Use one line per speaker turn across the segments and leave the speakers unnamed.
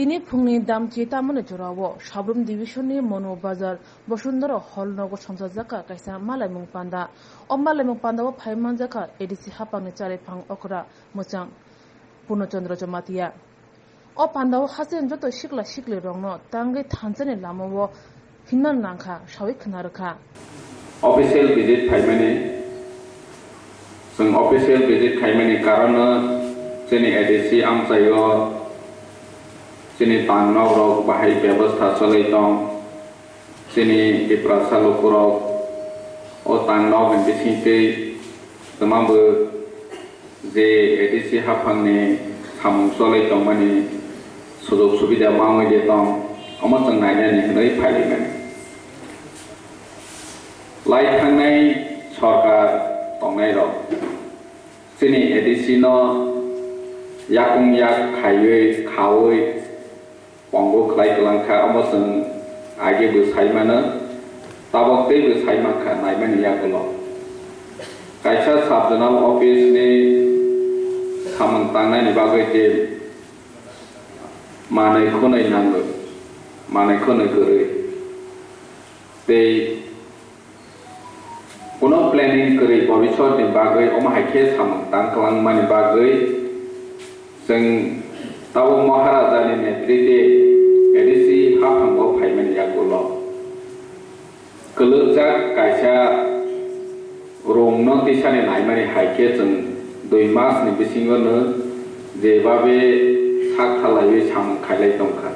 তিনি ফুংনি দামচি তামনে জোরাও সাবরুম ডিভিশনनि মনো বাজার বসুন্ধরা হলনগর সংসার জাকা কাইसा মালাयमुं पान्दा o मालायमुं पान्दाव फाइमान जाका एडिसि हापांनि चारेफां अकरा मोजां पूर्णचंद्र जमातिया o पान्दाव हासेन जत सिक्ला सिक्ले रंनो तांगे थानजने लामाव हिनमान नांखा सावि खोनारखा
ऑफिशियल विजिट फाइमाने जों ऑफिशियल विजिट खाइमाने कारण जोंनि एडिसि आमसायो जोंनि तांनावराव बाहाय व्यवस्था सोलाय दं जोंनि इप्रासालुफोराव o तांनाव बिसिंते तमामबो जे एडिसि हाफांनि सामुं सोलाय दं माने सुजुग सुबिदा मावै दं अमा जों नायनानै होनाय फालिमाने लाइ थांनाय सरकार तंनाय रं जोंनि एडिसि न याकुं याक खायै खावै पंगो खलाय गलांखा अमा जों आगेबो सायमानो ताबक दैबो सायमाखा नायमानि यागोल कायसा साब जोनाल अफिसनि सामों तांनायनि बागै जे मानैखौ नायनांगौ मानैखौ नोगोरै दै कुनो प्लेनिंग करै भविष्यनि बागै अमाहायखे सामों तांखालांमानि बागै जों ताबो महाराजानि नेतृत्वे एडिसि हाफांगो फाइमानि यागोल कलुजाक कायसा रंनो दिसानि नायमानि हायखे जों 2 मासनि बिसिङावनो जेबाबे सागथालायै सामों खायलाय दंखा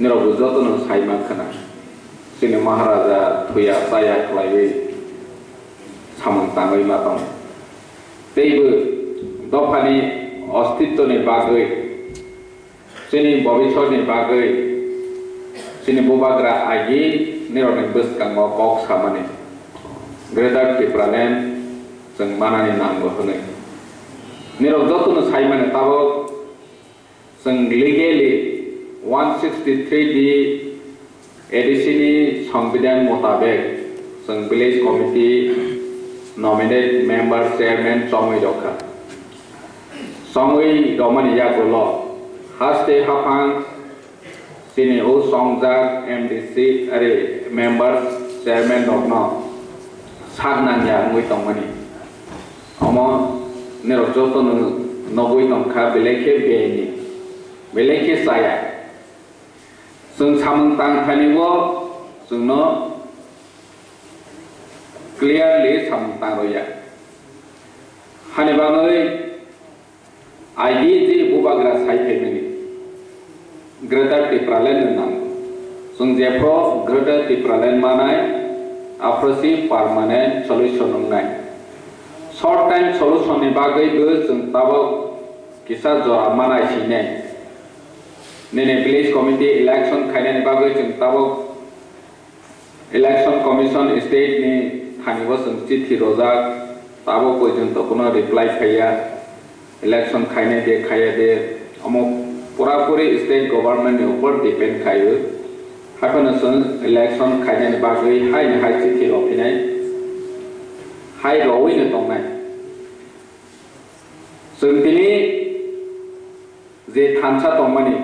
निरावबो जतनो सायमाखोना जोंनि महाराजा थैया जाया खालायै सामों ताङै मा दं दैबो दफानि अस्तित्वनि बागै जोंनि भविष्यनि बागै जोंनि बुबाग्रा आगि निरावनि बोसकांआव कक सामानि ग्रेटार त्रिपुरालेण्ड जों मानानि नांगौ होनो निराव जतनो सायमाने ताबो जों लिगेलि 163 डी एडिसिनि संविधान मुताबिक जों village committee nominate member chairman सङै दखा सङै दमानि यागोल हास्ते हाफां जोंनि ओ संजाक एमडीसी आरो मेंबर चेयरमैन दखनो सागनांया मै दंमानि अमा निराव जतनो नगै दंखा बेलेखे बेनि बेलेखे साया जों सामों तांखानिबो जोंनो क्लियरलि सामों तांरया हानिबाङै आइदि जे बुबाग्रा सायफैमानि ग्रेटार त्रिपुरालेण्ड नांगौ जों जेफ्रो ग्रेटार त्रिपुरालेण्ड मानाय आफ्रोसि पार्मानेंट सल्यूशन नंनाय शॉर्ट टाइम सल्यूशन नि बागैबो जों ताबो किसा जरा मानाय सिने नेने विलेज कमिटी इलेक्शन खायनायनि बागै जों ताबो इलेक्शन कमिशन स्टेट नि थानिबो जों चिठी रजाक ताबो पर्यन्त कोनो रिप्लाई फैया इलेक्शन खायनाय दे खाया दे अमो पूरापूरी स्टेट गवर्नमेंट नि ऊपर डिपेंड खायो हाखोनो जों इलेक्शन खायनायनि बागै हाय चिठी रफिनाय हाय रवैनो दंनाय जों दिनै जे थानसा दंमानि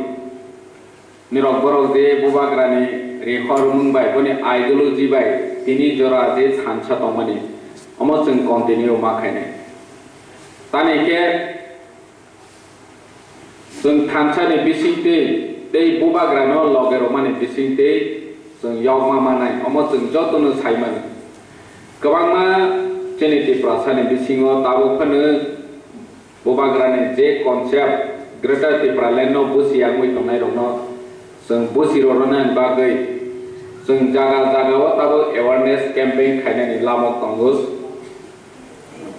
निरक बरक जे बुबाग्रानि रेखर मुंबाय बनि आइडियोलॉजी बाय दिनै जरा जे थानसा दंमानि अमो जों कन्टिन्यू माखायनाय तानिके जों थानसानि बिसिंते दै बुबाग्रानो लगेरो माने बिसिंते जों यावमा मानाय अमो जों जतनो सायमानि गोबांमा जोंनि त्रिपुरासानि बिसिङाव ताबोफोरनो बुबाग्रानि जे कनसेप्ट ग्रेटार त्रिपुरालेण्ड बुजिया मै दंनाय दङ जों बुजिरनायनि बागै जों जागा जागायाव ताबो एवारनेस कैंपेन खायनायनि लामा दंगौ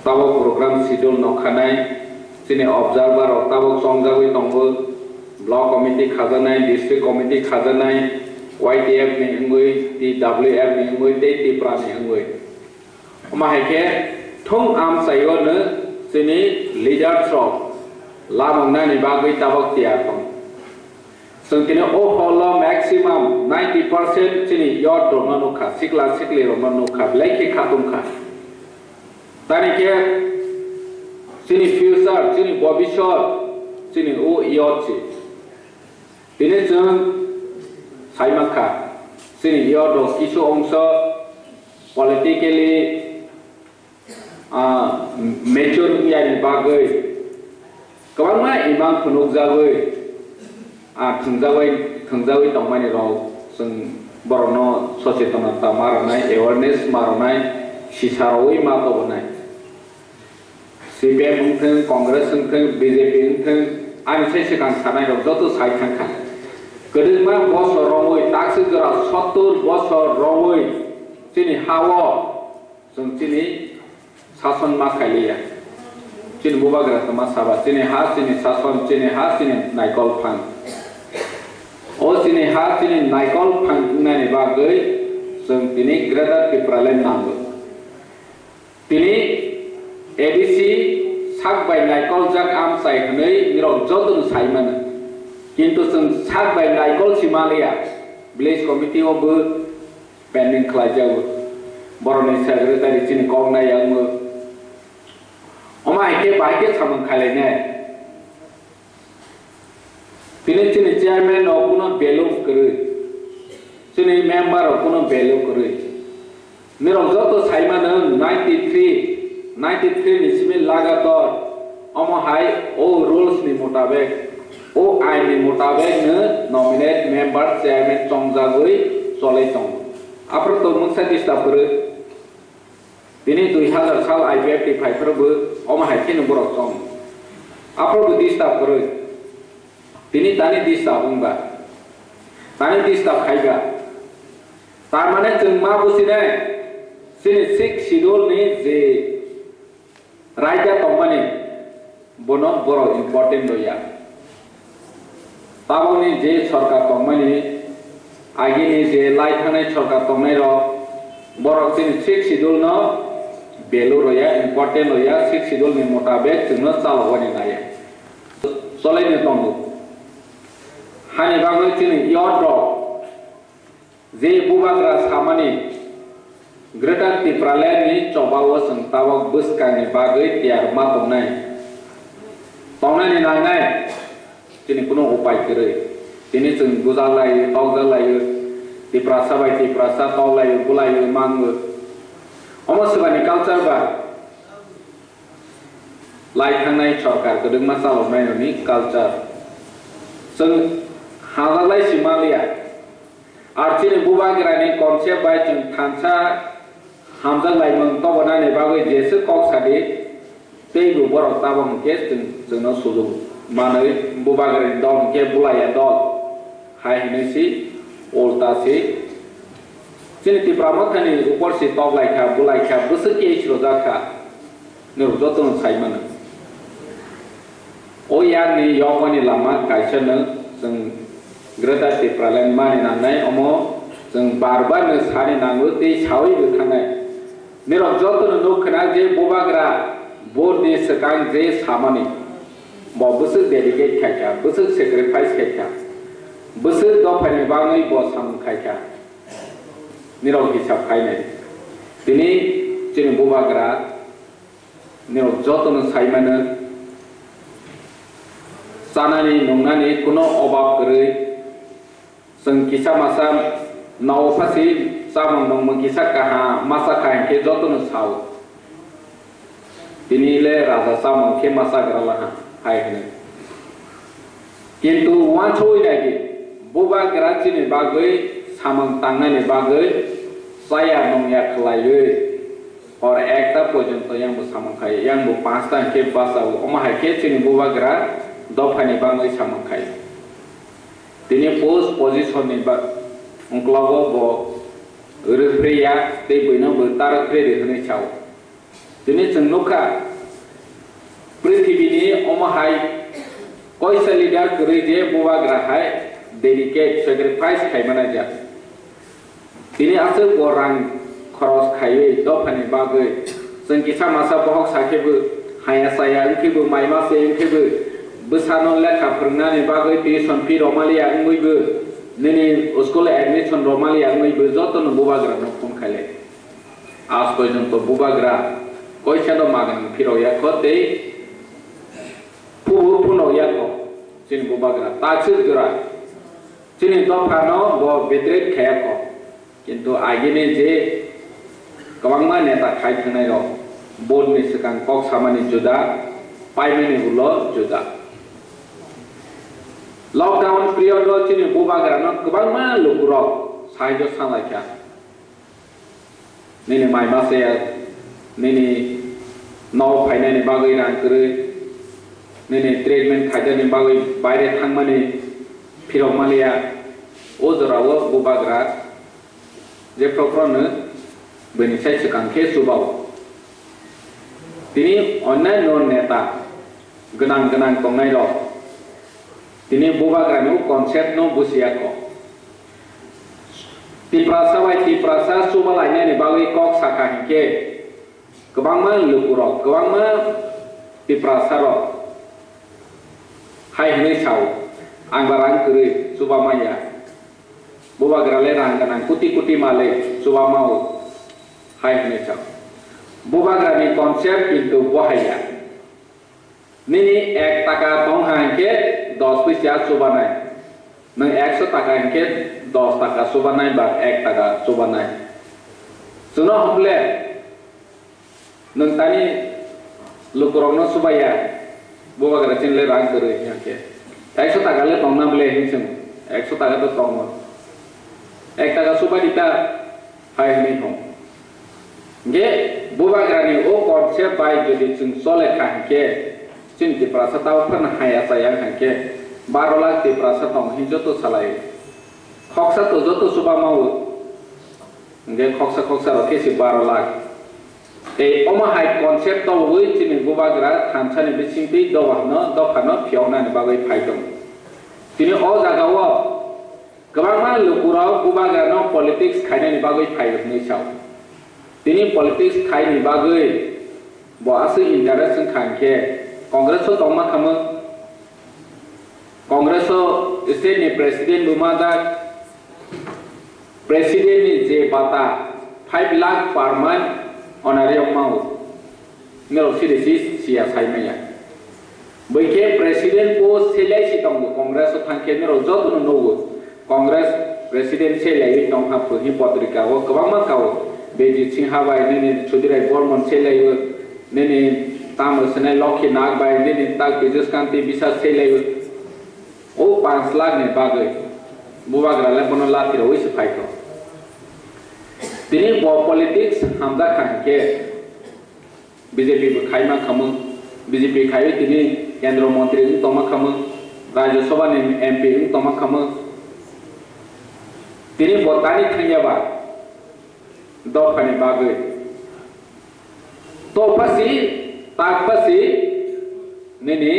ताबो प्रोग्राम शेड्यूल नखानाय जोंनि ऑब्जर्वर ताबो संजागै दंगौ ब्लॉक कमिटी खाजानाय डिस्ट्रिक्ट कमिटी खाजानाय YTF नि इंगै TWF नि इंगै त्रिपुरा नि इंगै माहायके थं आम सायनो जोंनि लीडर्स ऑफ लामंनानि बागै ताबक तिया दं जों दिनै अहल मैक्सिमम 90% जोंनि यद दङ नखा सिक्ला सिक्ले दङ नखा लाइके खातुमखा तानिके जोंनि फ्यूचर जोंनि भविष्यत जोंनि ओ यद Tini jeng saimaka sini yodo kisu ongso politically mature yani bagai kawang ma imam punuk jagai thungjawai tongmani rok sing borono sochetonata maranai awareness maranai sisaroi ma tobonai CPM ungtheng Congress ungtheng BJP ungtheng ani sekan sanai rok joto sai thangkha kedema bosor romoi taksi jora 70 bosor romoi chini hawo sing chini sason ma khailia chini bubagra tama saba chini ha chini sason chini ha chini naikol phang o chini ha chini naikol phang nani bagai sing tini grada tipralen nango tini ABC sak bai naikol jak am sai hnei mirok jodun sai mana kintu sing sak bai naikol simalia village committee of pending khlajau boroni secretary chini kong na yang mo omai ke bai ke samang khale ne tini chini chairman of kuno belum kru chini member of kuno belum kru mirok joto sai mana 93 nisme लगातार अमहाई ओ रूल्स नि मुताबिक ओ आइन नि मुताबिक न nominate member chairman चंगजागुई चले चंग आफ्र तो मुंसा दिस्तापर दिनै 2000 साल आईपीएफ टी फाइफरबो अमहाई के नंबर चंग आफ्र बो दिस्तापर दिनै तानि दिस्ता बुंबा तानि दिस्ता खाइगा तारमाने जों मा बुजिनाय सिनि 6 शिड्यूल नि जे राजा तमने बोनो बरो इम्पोर्टेंट होया ताबोनी जे सरकार तमने आगिनी जे लाइथाने सरकार तमने रो बरो सिन 6 शिड्यूल न बेलु रोया इम्पोर्टेंट होया 6 शिड्यूल नि मुताबिक जोंनो चालवनि नाया चलायनो दंगो हानि बागै सिनि यद्र जे बुबाग्रा सामानि Greater Tipralen ni coba waseng tawak bus kani bagai tiar matung nai, tongnai ni nai, sini kuno upai kiri, sini seng guzalai, taugalai, tiprasa bai tiprasa taulai, bulai mangu, omas sebani culture ba, lai kanai chorkar kedeng masalah main ni culture, seng halalai simalia, arcini bubagrani konsep bai jeng tansa hamzah laimang to banane bagai jese kok sade tei bu borok tabang ke jengno sulu manai bubagari dom ke bulaya dol hai hinisi olta si sini ti pramothani upor si tok laikha bulaikha busu ke isrojaka ne jotun saimana o yang ni yongani lama kaisana jeng Greta Tipralen mani nanai omo jeng barbar ne sani nangu tei sawi bukhanai Nirok joto nuk kena je bubagra board ni sekang je samani, mau besar dedicate kaya, besar sacrifice kaya, besar dopani bangai bos sam kaya, nirok hisap kaya. Tini cini bubagra, nirok joto nuk sai mana, sanani nungnani kuno obak kiri, sengkisa masa nau pasti samang nong mengkisah kaha masa kain ke joto nu sau tini le raja samang ke masa geralaha hai hene kintu wan choi lagi buba geraci ni bagai samang tangan ni bagai saya nong ya kelayu or ekta pojonto yang bu samang kai yang bu pasta ke basa oma hai ke cini buba gerak dopani bagai samang kai tini post position ni bag ungklago bo Uruspriya tei boino bertar predi hene chau. Tini cengnuka prithibini omahai koisa leader kerja bubagra hai dedicate sacrifice kai manaja. Tini asal orang cross kai dopani bagai sengkisa masa bohok sakebu haya saya ingkebu maima se ingkebu besanon lekha pernani bagai tuition fee romalia ingmuibu Nini sekolah admission romali yang mai bezoto no bubagra no pun kale. As pojonto bubagra koi chado magan piro ya kote puno ya ko sin bubagra taksir gura Sini dofano bo betret khaya ko kintu agini je kabangma neta khai thanai ro bod ni sekang kok samani juda paimani ulo juda lockdown period ro sini bubagrano kabangma lukuro saijo sanglakya nini mai masaya nini no phainai ni bagai rang kre nini treatment khaja ni bagai baire thangmani phirok malia o jorawo bubagra je prokrone beni sai sekang ke subau tini onnaino neta genang tongnai ro tini bubagra no concept no busia ko tiprasa subalainya ni bagai kok saka hingke kebangma lukuro kebangma tiprasa ro hai hne sau angbarang kere subamaya bubagra le rangkanang kuti male subamau hai hne sau bubagra ni konsep pintu bahaya nini 1 taka tong hangke 10 paisa subanai nang 100 taka hangke 10 taka subanai ba 1 taka subanai suno humle nang tani lukurongno subaya bubagra chinle rang kere hangke 100 taka le tong nam le hingsem 100 taka to tong 1 taka subadita hai hne hong ge bubagra ni o konsep bai jodi chung sole khangke chin ti prasa taw kan haya sayang hangke 12 lakh ti prasa tong hinjo to salai khoksa to joto suba mau nge khoksa ro kesi 12 lakh e oma hai concept to woi chin bubagra thamchani bisingti dokhano phiona ni bagai phaidong tini o jagawo kabangma lukura bubagra no politics khaina ni bagai phaidong ni chau tini politics khai ni bagai bo asu interest khangke congress so tongma khama congress so state ni president bumada president ni je bata 5 lakh per month honorarium mau mero sidesis sia saimaya boike president ko selai si tong congress so thangke mero jotu no congress president selai tong ha phi patrika wo kabama kawo beji singha bai nini chudirai bormon selai nini tamu senai lokhi nag bai nini tak business kanti bisa selai o 5 lakh ni bagai bubagra le bono lati ro isi phaito tini bo politics hamda khangke BJP bu khaima khamu BJP khai tini kendra mantri ni toma khamu rajya sabha ni MP ni toma khamu tini botani thanya ba do khani bagai to pasi tak pasi nini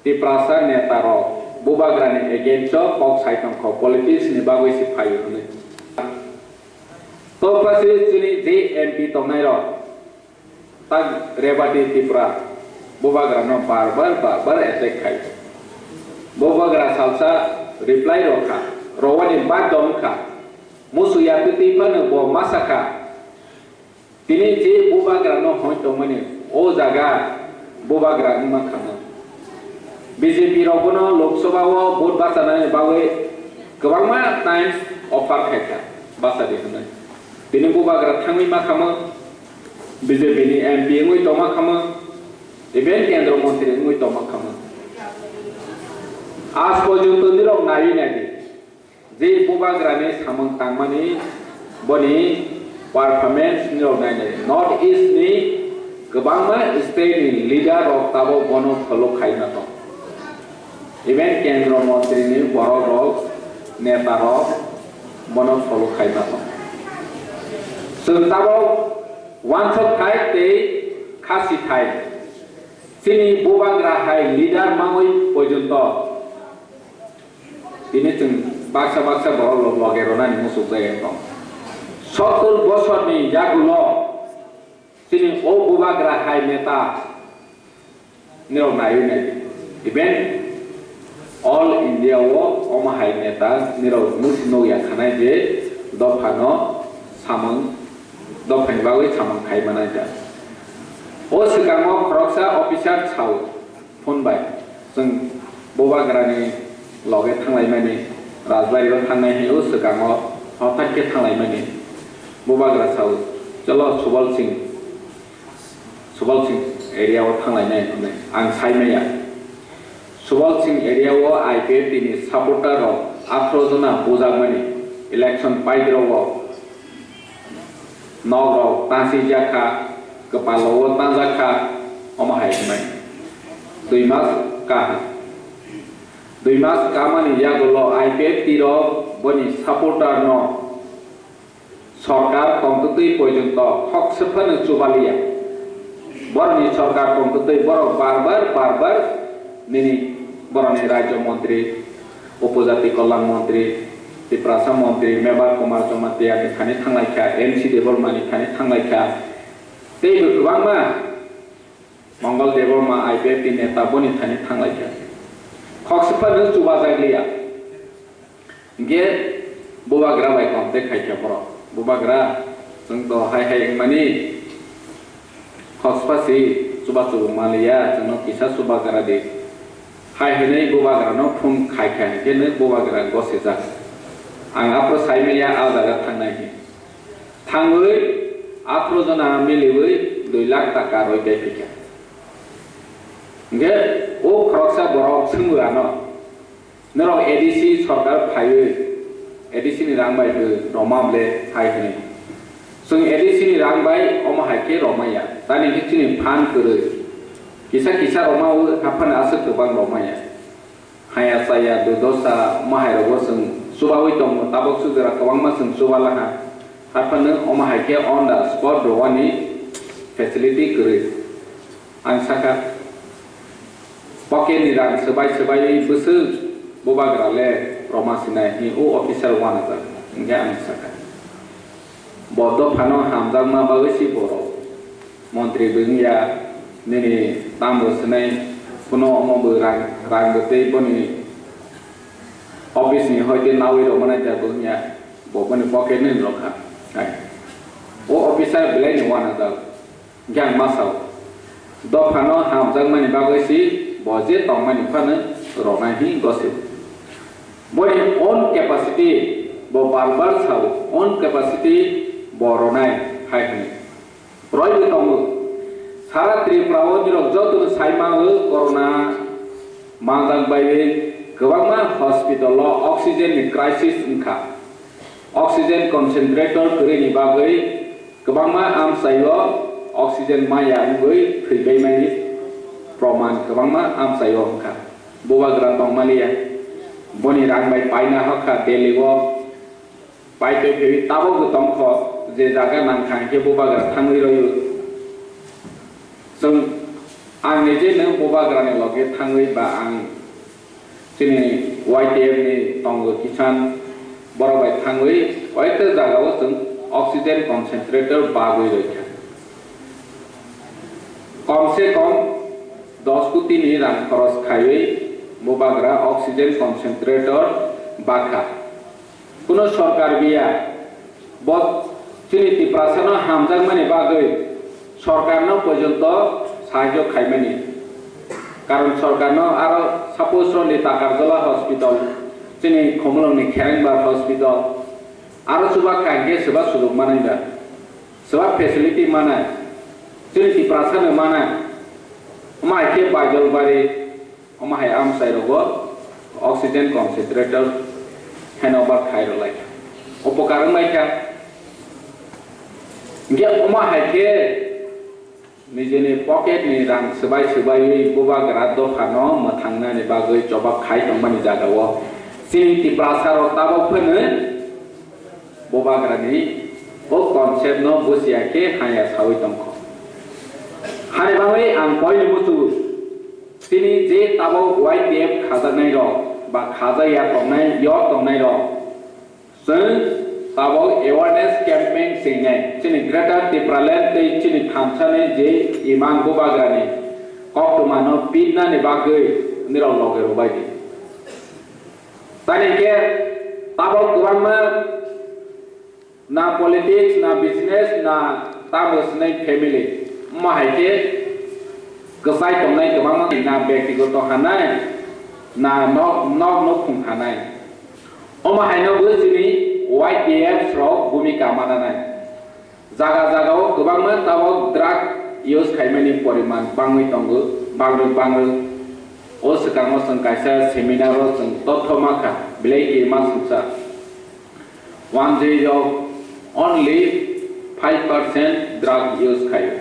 ti prasa netaro bubagra ni against kok saitong ko politics ni bagai si phayo ni to pasi chini je MP tongnai ro tag rebati tipra bubagra no bar attack khai bubagra salsa reply ro kha rowani badom kha musu ya piti pana bo masaka tini je bubagra no hoito mani o jaga bubagra ma khama BJP ro bono lok sabha o vote basana ni bawe kwangma times offer khaita basa de hna tini bubagra thangmi ma khama BJP ni MP ngoi toma khama even kendra mantri ngoi toma khama আজ পর্যন্ত নিরব নারী নাকি যে বুবাগ্রামে সামং তাংমানি বনি পারফরমেন্স নিরব নাই নর্থ ইস্ট ni गोबांमा स्टेट ni लिडार रक ताबो बनो फलो खाइना दं इभेन केन्द्र मन्त्री ni बर रक नेता रक बनो फलो खाइना दं जों ताबो वानसक थाइ ते खासि थाइ सिनि बुबाग्रा हाइ लिडार माङै पर्यन्त ini जों baksa बर लगेरनानि मुसुक जायगा दं 70 बोसोरनि जागुलो सिनि ओ बुबाग्रा हाइ नेता निरव नायु नाय इभेन ऑल इंडिया वो ओम हाइ नेता निरव मुसिनो या खानाय जे दफानो सामंग दफानि बागै सामंग खाइ बानाय जा ओ सिगाङाव खरकसा अफिसार छाव फोन बाय जों बुबाग्रानि logge thanglai mani rajbari ro thangnai hiu segango hotak ke thanglai mani bobagra sau chalo Subal Singh area wo thanglai nai ang saimaya Subal Singh area wo IPF ni supporter ro 18 jona bojagmani election paidro wo nogro tansi jaka kepala wo tanjaka omahai mai 2 mas kamani yagolo IPF tiro boni supporter no সরকার কমতই পর্যন্ত হকসফান চুবালিয়া বরনি সরকার কমতই বড় বারবার নিনি বরনি রাজ্য মন্ত্রী উপজাতি কল্যাণ মন্ত্রী ত্রিপুরাসা মন্ত্রী মেবার কুমার জমাতিয়া খানি থাংলাইখা এমসি দেবরমানি খানি থাংলাইখা তেইবো गोबांमा मंगल देबरमा आइपिएफ नेता बनि खानि थांलाइखा हकसफान चुबाजाग्लिया गे बोबाग्रा बाय कमते खाइखा बर Bubagra sengto hai mani hospasi suba malia jeno kisah subagra de hai henei bubagra no phum khai khai ke ne bubagra gosija ang apro saimaya aldaga thangui apro jona miliwi 2 lakh taka roi kai phika nge o khoroksa borok sungwa no nero ADC sarkar phaiwe ADC ni rangbai ke romamle hai hene sung ADC ni rangbai oma haike romaya tani kichini phan kure kisa roma u hapan asuk tobang romaya haya saya dosa mahai ro sung subawi tong tabok sugera kawang ma sung subalaha hapan oma haike on the spot rowani facility kure ansaka pocket ni rang sebai busu bobagra le Roma Sinai ni o officer one za nge ansaka bodo phano hamjang ma bagasi boro montri bingya nini tambo Sinai kuno omo rang gete boni office ni hoite nawi ro mana ja bingya bo boni pocket ni rokha ai o officer bele ni one za nge masau do phano hamjang ma ni bagasi boje tongmani phane rona hi gosip Boni own capacity bo barbar sau own capacity boronai hai ni roi bi tong sara Tripura o ni jotun saima o corona mangjang bai gobangma hospital lo oxygen ni crisis inka oxygen concentrator kure ni bagai gobangma am sayo oxygen maya ngoi theibai mai proman gobangma am sayo inka bobagra tong malia boni rangbai paina hakha deligo paite phebi tabo gutong kho je jaga nang khangke bobagra thangri royu sung ang neje ne bobagra ne loge thangri ba ang chini YTF ni tongo kisan borobai thangri oite jaga o sung oxygen concentrator bagoi roikha कम से कम 10 कोटी ni rang खरच खाइयै bobagra oxygen concentrator bakha kuno sarkar biya bot chini Tripura hamjang mani bagai sarkar no porjonto sahajyo khaimani karon sarkar no aro suppose ro ni takarjola hospital chini khomolong ni kherengbar hospital aro suba kangge seba sujog manai ba seba facility mana chini Tripura no mana mai ke bajol bari omahai am sairogo oxygen concentrator hanover khairo lai upokarang mai ka nge omahai ke nijeni pocket ni rang sebai bobagra do phano mathangna ni bagai jobab khai tongmani jagawo sini Tripura ro tabo phene bobagra ni o concept no busia ke haya sawi tongkho hani bagai ang koi butu Sini je tabo YTF khazanai ro ba khazaya tongnai yo tongnai ro sung tabo awareness campaign singai chini Greater Tripura Land te chini thamchane je imang bobagani koptumano pinna ni bagai niro loge ro bai tani ke tabo gobangma na politics na business na tabo snai family mahai ke kesai tongnai kebangma na ব্যক্তিগত hanai na nok khungkhanai oma hainobo jini YTF rok bhumika mananai jaga jagao gobangma tabo drug use khaimani poriman bangui tongo bangui o sekarang seng kaisa seminar seng totho maka bilai ke masuksa one day of only 5% drug use khayo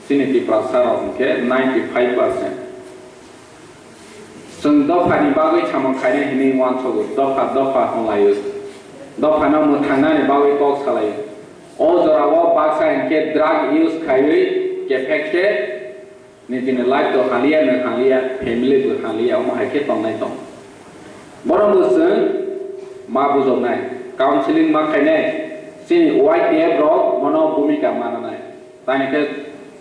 sini ti prasara ke 95% seng dofa ni bagui chamo khaine hini wan chogo dofa honlayo dofa na mo thangna ni bagui kok salayo o jorawo baksa ke drug use khayo ke phekte ni tin life to halia na halia family to halia o ma ke tong nai tong borom seng ma bujom nai counseling ma khaine sini YTF rok mono bhumika mananai tani ke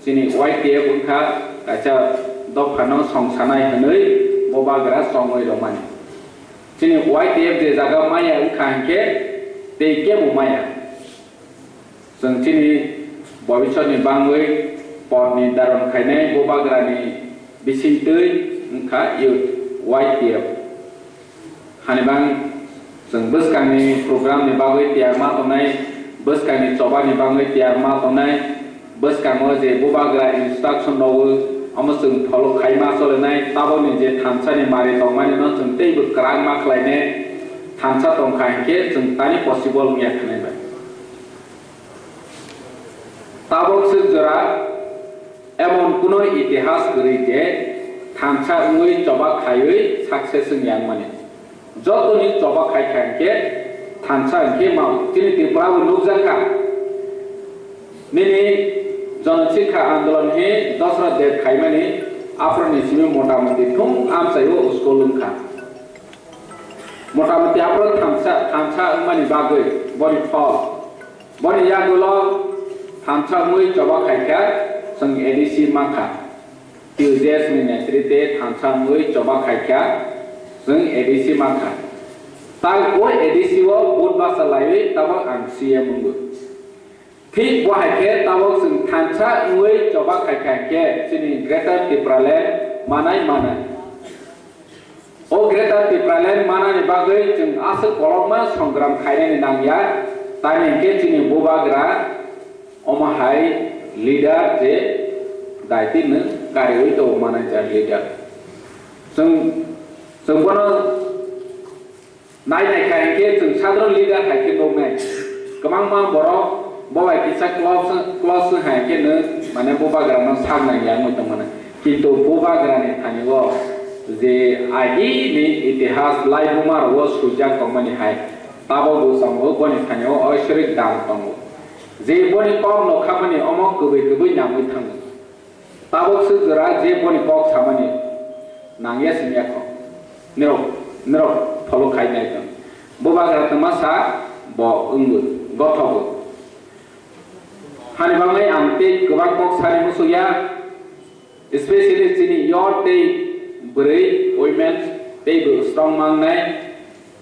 sini YTF unkha kacha dofa no songsanai hanoi bobagra songoi romani sini YTF je jaga maya unkha ke te ke maya seng sini bobishot ni bangoi porni daron khaine bobagra ni bisintui unkha youth YTF hanibang seng buskang ni program ni bagoi tiarma tonai buskang ni coba ni bagoi tiarma tonai buskang mo je bobagra instruction nowo amasung follow khaima solenai tabo ni je thansa ni mari tongmani no seng tei bu krang ma khlaine thansa tongkhai ke seng tani possible mia khanai bai tabo se jora emon kuno itihas gori je thansa ungoi coba khaioi success yang mane jotoni coba khai ke thansa ke mau tini tipra nukjaka nini जनशिक्षा आंदोलन हे दशरथ देव खाइमानी आफ्रोनी सिमी मोटामोटी थुम आमसायो उसको लुंखा मोटामोटी आफ्रो थामसा उमानी बागै बनि फल बनि यागुलो थामसा मुई चबा खाइखा संग एडीसी माखा ट्यूजेस नि नेतृत्वे थामसा मुई चबा खाइखा संग एडीसी माखा ताल को एडीसी वो बुट बासा लाइवे तब आं सीएम मुंगु ठीक वहाँ के तावक सिंह थांचा उन्हें coba खाके sini Greater Tipraland manai o Greater Tipraland mana ni bagai jeng asal koloma songgram khaine ni nangya tani ke sini bobagra omahai leader je daiti ne karioi to mana jar leader seng bono nai khaike seng sadron leader khaike no nai kemang ma borok bawa kisah close hai ke ne mana boba grana sang nang yang utamana kintu boba grane thani wo je agi ni itihas lai bumar wo suja komani hai tabo go samgo boni thani wo oishrik dam tongo je boni kom no khamani omok kubai namui thang tabo su jara je boni kok samani nangya simya ko nero follow khai nai tang boba grana tamasa bo ungu gothobo hani bangai amte gobang kok sari musuya especially sini your day brave women they go strong man nai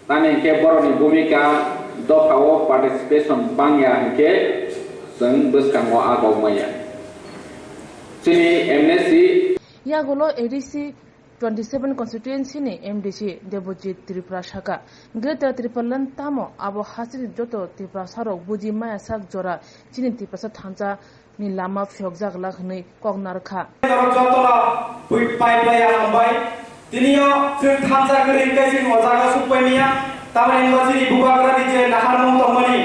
tane ke boroni bhumika dophao participation bangya ke seng buskang wa agaw maya sini MNC
ya golo ADC 27 constituency ni MDC Debojit Tripura Shaka Greater Tripalan tamo abo hasiri joto Tripura sarok buji maya sak jora chini Tripura thancha ni lama phyokjak lakhni kognar kha
jotora bui pipeline ambai tinio sing thancha gari kaisi mojaga supamiya tamani bajini bubagra ni je naharmu tomani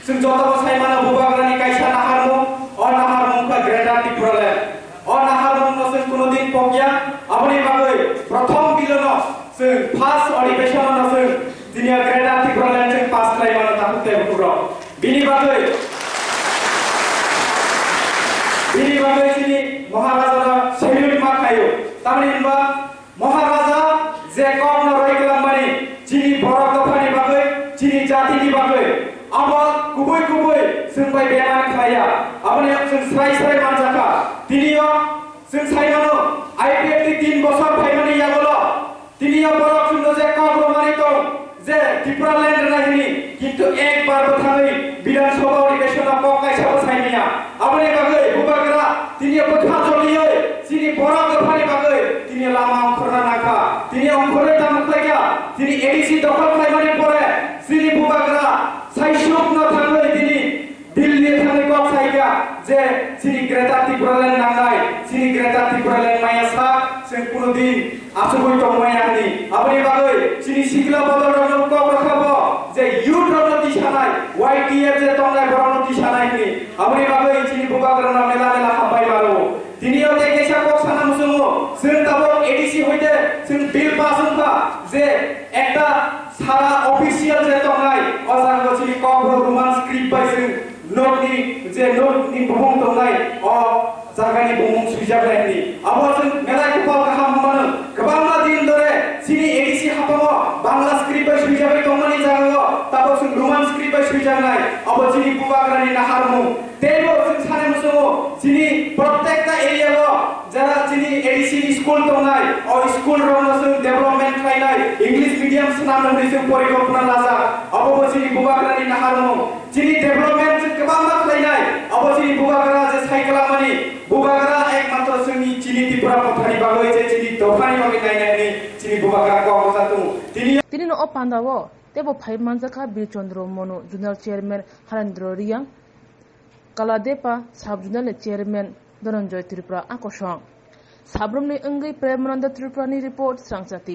sing joto saimana bubagra ni kaisa naharmu or naharmu ka Greater Tripura or naharmu no sing kuno din pokya amani bagai prathom bilono sing first अधिवेशन no sing dinia Greater Tripura sing pass krai mana takute bukuro bini bagai sini Maharaja schedule ma khayo tamani ba Maharaja je kom no roi kelambani jini borok dofani bagai jini jati ni bagai aba kubui sing bai beman khaya amani sing sai manjaka tinio sing saimano IPF 3 বছর ফাইমানি ইয়াগলো তিনিও বড় সুন্দর যে কগ্রমানিত যে ত্রিপুরাল্যান্ড রাহিনী কিন্তু একবার কথাই বিধানসভা অধিবেশন পকাই সাব সাইনিয়া আপনি বাগে বুবাগরা তিনি কথা চলিয়ে তিনি বড় দফানি বাগে তিনি লামা অঙ্করা নাকা তিনি অঙ্করা खालामनायनि परे श्री बुबाग्रा साइसुकनो थाङै दिनै दिल्ली थाङै कक साइगा जे श्री ग्रेटा त्रिपुरालेण्ड नांनाय श्री ग्रेटा त्रिपुरालेण्ड मायासा जों कुनुदिन आसुगै दंमायानि आबनि बागै श्री सिगला बदलरनो कक रखाबो जे युथ रनो दिसानाय YTF जे दंनाय बरनो दिसानायनि आबनि बागै श्री बुबाग्राना मेला मेला हामबाय बारो दिनियो ते केसा कक साना मुसुमो जों दाबो एडिसि हइदे जों बिल पास होनबा जे একটা সারা অফিসিয়াল যে দंनाय অজাঙ্গ শ্री कक रोमान स्क्रिप्ट बाय जों नोटनि जे नोटनि बुहुम दंनाय अ जागानि बुहुम सुजाबनायनि आबो जों मेला कुपाल गाहाम मानो गोबां दिन धरे सिनि एडिसि हापामो बांला स्क्रिप्ट बाय सुजाबाय दंमानि जागायाव ताबो जों रोमान स्क्रिप्ट बाय सुजानाय आबो सिनि बुबाग्रानि नाहारमु तेबो जों साने मुसुमो सिनि प्रत्येकटा एरियायाव যারা যিনি এডিসি স্কুল দंनाय अ स्कुल रनो जों डेभलपमेन्ट खालायनाय इंग्लिश मिडियाम सोनानै जों परिकल्पना लाजा आबो सिनि बुबाग्रानि नाहारमु जिनि डेभलपमेन्ट जों गोबां खालायनाय आबो सिनि बुबाग्रा जे साइकेलामानि बुबाग्रा एकमात्र जोंनि जिनि त्रिपुरा पथानि बागै जे जिनि दफानि बागै नायनायनि जिनि बुबाग्रा गाव जातु
তিনি অ পান্দাও তেবো ফাইভ মানজাকা বীরচন্দ্র মনু জুনাল চেয়ারম্যান হারেন্দ্র রিয়াং কালাদেপা সাব জুনাল চেয়ারম্যান ধনঞ্জয় ত্রিপুরা আকর্ষণ সাব্রমনি अंगै प्रेमानंद त्रिपुरानि रिपोर्ट सांसाति।